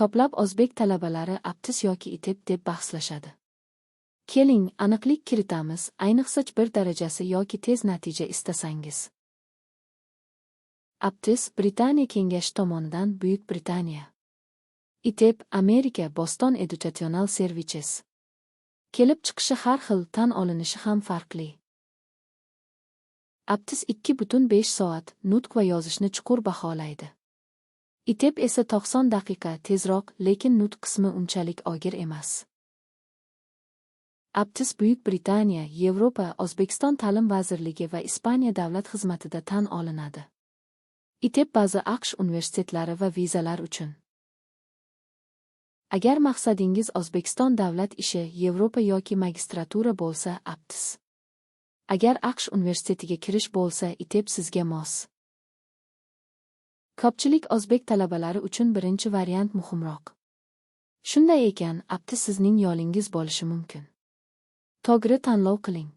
Ko'plab o'zbek talabalari aptis yoki ITEP deb bahslashadi. Keling, aniqlik kiritamiz, ayniqsa 1 darajasi yoki tez natija istasangiz. Aptis Britaniya Kengashi tomonidan Buyuk Britaniya. ITEP Amerika Boston Educational Services. Kelib chiqishi har xil, tan olinishi ham farqli. Aptis 2,5 soat nutq va yozishni chuqur baholaydi. ITEP esa 90 daqiqa tezroq, lekin nutq qismi unchalik og'ir emas. Aptis Buyuk Britaniya, Yevropa, O'zbekiston Ta'lim vazirligi va Ispaniya davlat xizmatida tan olinadi. ITEP ba'zi AQSh universitetlari va vizalar uchun. Agar maqsadingiz O'zbekiston davlat ishi, Yevropa yoki magistratura bo'lsa, aptis. Agar AQSh universitetiga kirish bo'lsa, ITEP sizga mos. Ko'pchilik o'zbek talabalari uchun birinchi variant muhimroq. Shunday ekan, aptis sizning yo'lingiz bo'lishi mumkin. To'g'ri tanlov qiling.